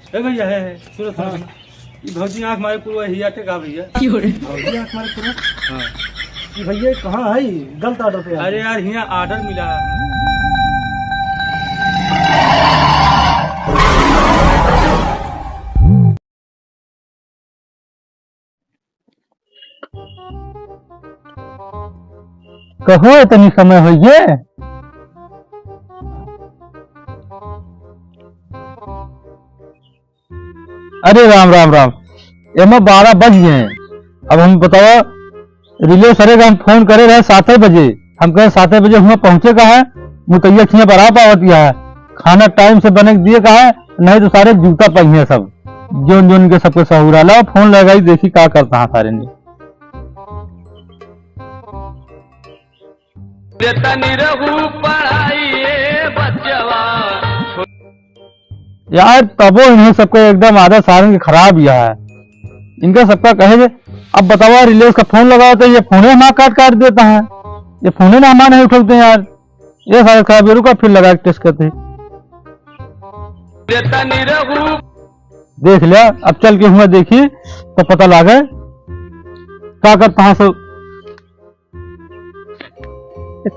ए भैया है सुनो हाँ। ये भौजी आँख मारे पूरा हिया टेका भैया भौजी आँख मारे पूरा हाँ। ये भैया कहाँ है गलत ऑर्डर पे? अरे यार हिया ऑर्डर मिला है। कहो इतनी समय हो ये? अरे राम राम राम, एमा 12 बज गए। अब हम बताओ रिले सरे का हम फोन करे रहे 7 बजे, हम कहे 7 बजे हुआ पहुंचे का है, मुतैया छिया बरा पावतिया है, खाना टाइम से बने दिए का है, नहीं तो सारे जूता पहिए सब जोन जोन के सबके सहूरा ला फोन लगाई देखी का करता है सारे ने। यार तबो इन्हें सबका एकदम आदत सारन की खराब यह है, इनका सबका कहे अब बताओ रिलेस का फोन लगाओ तो ये फोने हमारा काट काट देता है, ये फोने ना हमारे नहीं उठलते यार, ये सारे खराब का फिर लगा के टेस्ट करते। देख लिया अब चल के हुआ देखी तो पता लगे क्या करता है सब।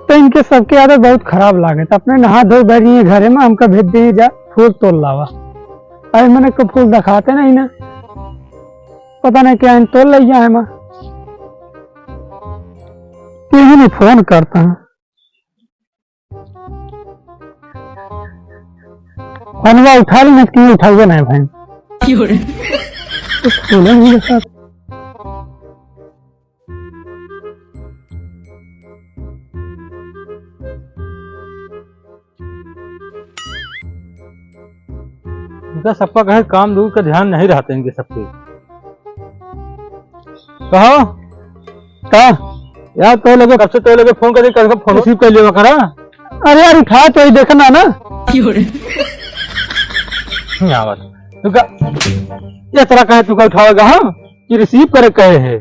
तो इनके सबके आदत बहुत खराब लागे, तो अपने नहा धो बैठ गए घरे में, हमका भेज दिए जा फूल तोल लावा। अरे मैंने को फूल दिखाते नहीं ना, पता नहीं क्या तोल ले जाए मैं नहीं फोन करता है। फोनवा उठा ली क्यों उठाओगे नहीं भाई फूल मेरे साथ। इनका सबका कहे काम दूर का ध्यान नहीं रहता इनके सबके। कहो का यार तो लगे कब से तो लगे फोन करके फोन रिसीव कर लिया करा। अरे यार उठा तो ही देखना ना ये तरह कहे तू उठाएगा हाँ कि रिसीव करे कहे है।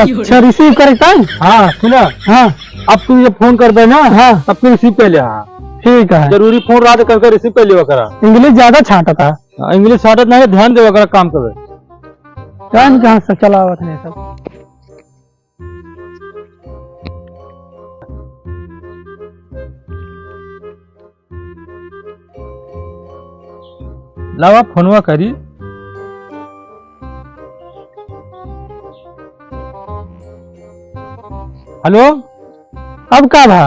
अच्छा रिसीव करे टाइम हाँ सुना हाँ अब तू ये फोन कर दे ना हाँ तब तू रिसीव कर लिया। हाँ ठीक है जरूरी फोन रात करके रिसीव कर लिया करा। इंग्लिश ज्यादा छाटा था, इंग्लिश छाटत नहीं ध्यान देवा करा काम करे। जान कहाँ से चला हुआ था सब। लावा फोनवा करी। हेलो अब का भा?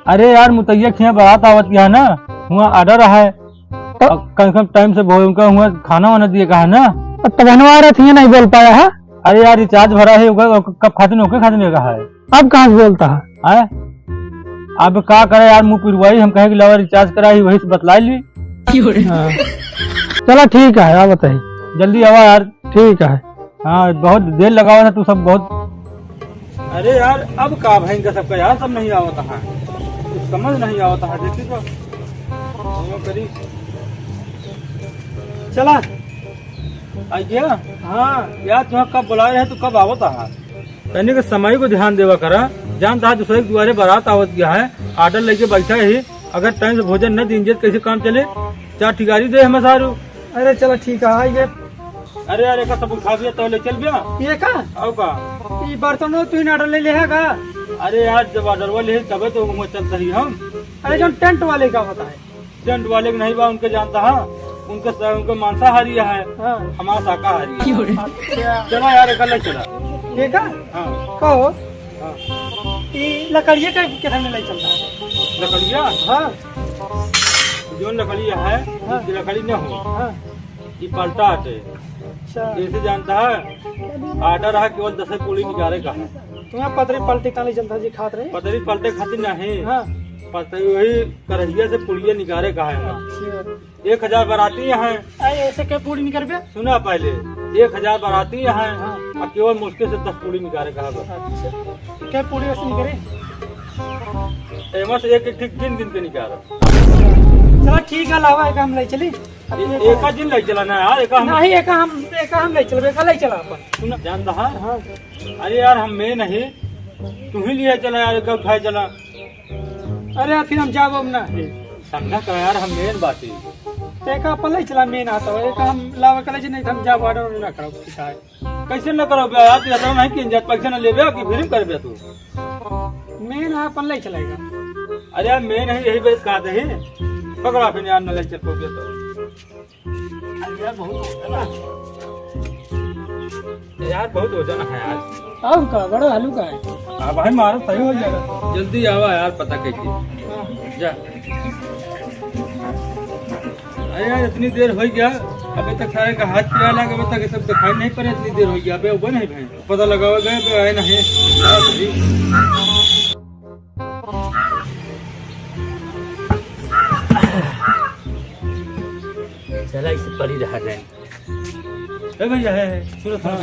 अरे यार मुतैया खिया बारात आवत गया ना, हुआ ऑर्डर है कम टाइम से उनका हुआ खाना वाना दिए कहा ना, तब बनवा रहे थे नहीं बोल पाया है। अरे यार रिचार्ज भरा है कब खाते होके खाते कहा है। अब कहाँ से बोलता है? अब क्या करे यार मुँह पिरवाई, हम कहे कि लावा रिचार्ज कराई वही से बतला ली। चलो ठीक है आप बताइए जल्दी आवा यार। ठीक है हाँ बहुत देर लगा हुआ था तू सब बहुत। अरे यार अब का भाई इनका सबका यार सब नहीं आवता है, कुछ समझ नहीं आवता है। देखी तो करी चला आइए। हाँ यार तुम्हें कब बुलाए है तो कब आवता है, कहने के समय को ध्यान देवा करा। जानता है दूसरे दुआरे बारात आवत गया है, ऑर्डर लेके बैठा है, अगर टाइम से भोजन न दीजिए कैसे काम चले। 4 ठिकारी दे हमें सारू। अरे चलो ठीक है आइए। अरे यार एक सब उठा दिया तो ले चल गया ये का अब का ये बर्तन तू ऑर्डर ले लेगा। अरे यार जब ऑर्डर वाले तबे तो चल सही हम। अरे जो टेंट वाले का होता है, टेंट वाले के नहीं बा उनके जानता है, उनके मांसाहारी है हाँ। हमारा शाकाहारी है। अच्छा चलो यार एक अलग चला। ये का हाँ कहो हाँ ये लकड़िया का कितना में नहीं चलता है? लकड़िया हाँ जो लकड़िया है हाँ। ये लकड़ी न हो हाँ ये पलटा आटे अच्छा जैसे जानता है ऑर्डर है केवल 10 पूरी निकाले का है। तुम्हें पतरे पलटे का नहीं चलता जी खात रहे। पतरी पलटे खातिर नहीं हाँ पतरी वही करहिया से पुड़िया निकाले का है। अच्छा 1000 बाराती हैं। ऐसे क्या पूरी निकल पे? सुना पहले 1000 बाराती हैं और केवल मुश्किल से 10 पूरी निकाले का है। अच्छा क्या पूरी वैसे निकले? एमस एक ठीक दिन के निकाल। चलो ठीक है लावा एक हम ले चली। एक दिन लग चला ना यार नहीं एक हम ले चल ले चला अपन। सुना जान रहा। हाँ अरे यार हम मैं नहीं तू ही लिए चला यार कब उठाए चला। अरे फिर हम जाब अब ना समझा कर यार हम मेन बात है देखा अपन ले चला मेन आता है एक हम लावा करे नहीं हम जा ऑर्डर ना करो शिकायत कैसे न करो बे यार तेरा नहीं कि जात पैसा न लेबे कि फिर करबे तू मेन है अपन ले चलेगा। अरे यार मैं नहीं यही बात कहते हैं पकड़ा फिर यार न ले चल पोगे तो अरे यार बहुत होता ना यार बहुत हो जाना है यार। और का बड़ा हलू का है। हाँ भाई मारो सही हो जाएगा जल्दी आवा यार पता कैसे जा। अरे यार इतनी देर हो गया अभी तक सारे का हाथ पिरा लगा अभी तक ये सब दिखाई नहीं पड़े इतनी देर हो गया अबे वो नहीं भाई पता लगावा गए अबे आए नहीं चला इसे पड़ी रहा जाए ए भैया है सुनो हाँ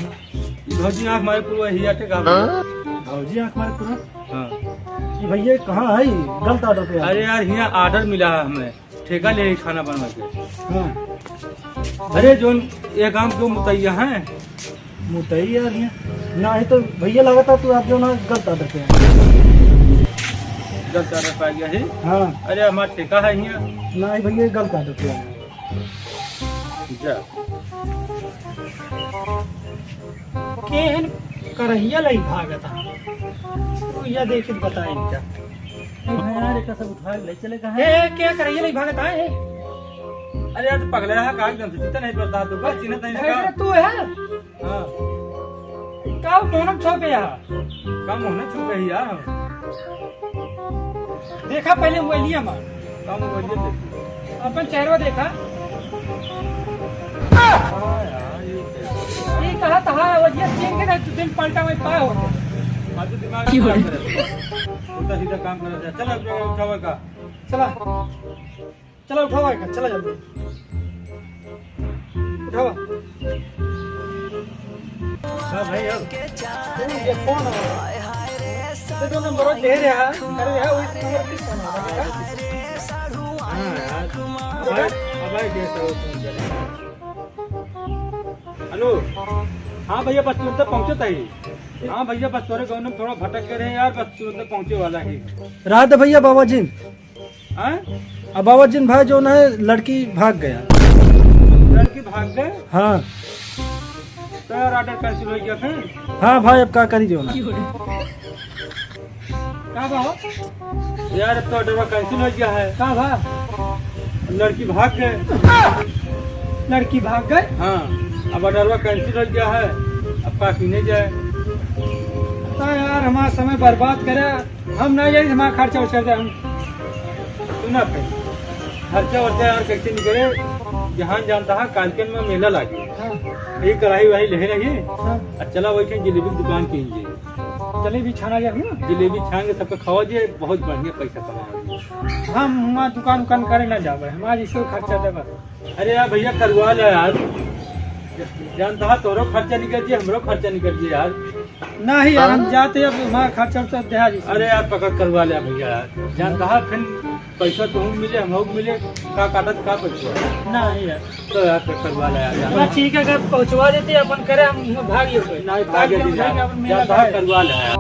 भौजी आँख मारे पूरा ही आटे का भौजी आंख मारे पूरा हाँ ये भैया कहाँ है गलत ऑर्डर पे अरे यार यहाँ ऑर्डर मिला है हमें ठेका ले खाना बनवा के हाँ अरे जो ये काम जो मुतैया है मुतई यार ये ना ही तो भैया लगा था तू आप जो ना गलत ऑर्डर पे जब ऑर्डर पा गया है हाँ अरे हमारा ठेका है यहाँ ना ही भैया गलत ऑर्डर पे जा केहन करहिया लई भागता तू या देख बताए क्या यार एक सब उठा ले चलेगा ए क्या करहिया लई भागता है अरे यार तू पगला है का एकदम से चिंता नहीं पड़ता तू बस चिन्ह नहीं अरे का तू है हाँ का मोनम छोपे यहाँ काम होना छू गई यार देखा पहले मोबाइलिया में काम बोलिए अपन चेहरा देखा हाँ यार ये कहा था वजिया चेन के ना तू दिन पलटा में पाए हो माधु दिमाग काम करे उल्टा सीधा काम कर रहा है चल अब उठावा का चला चला उठावा का चला जल्दी उठावा हाँ भाई अब ये कौन है तो जो नंबर दे रहा है करे है उस नंबर पे फोन आ रहा है हाँ यार अब भाई कैसा हो तुम जरा हेलो हाँ भैया बस तुरंत पहुँचे था ही हाँ भैया बस थोड़े गाँव में थोड़ा भटक के रहे यार बस तुरंत पहुँचे वाला है रात भैया बाबा जी हाँ अब बाबा जी भाई जो है लड़की भाग गया लड़की भाग गए हाँ तो यार ऑर्डर कैंसिल हो गया फिर हाँ भाई अब क्या करी जो ना क्या भाव यार अब तो ऑर्डर कैंसिल हो गया है क्या भाव लड़की भाग गए लड़की भाग गए हाँ अब ऑर्डर कैंसिल हो गया है अब काफी नहीं जाए तो यार हमारा समय बर्बाद करे हम नहीं जाए हमारा खर्चा उठा दे हम सुना फिर खर्चा वर्चा यार कैसे निकले जहाँ जानता है कालकन में मेला लागे हाँ, ये कढ़ाई वही ले रही हाँ। चला वही जलेबी की दुकान कीजिए जलेबी छाना गया ना जलेबी छान के सबको खवा दिए बहुत बढ़िया पैसा कमाओगे हम वहाँ दुकान उकान करे ना जावे हमारा इसको खर्चा देगा अरे यार भैया करवा ले यार जानता है तोरो खर्चा निकल जाए हमरो खर्चा निकल जाए यार नहीं यार हम जाते अब हमारा खर्चा उर्चा दे जी अरे यार पकड़ करवा ले भैया यार जानता है फिर पैसा तुम मिले हम मिले का काटत का पैसा नहीं यार तो यार करवा ले यार चलो ठीक है अगर पहुँचवा देते अपन करे हम भागिए नहीं भागे जानता है करवा ले यार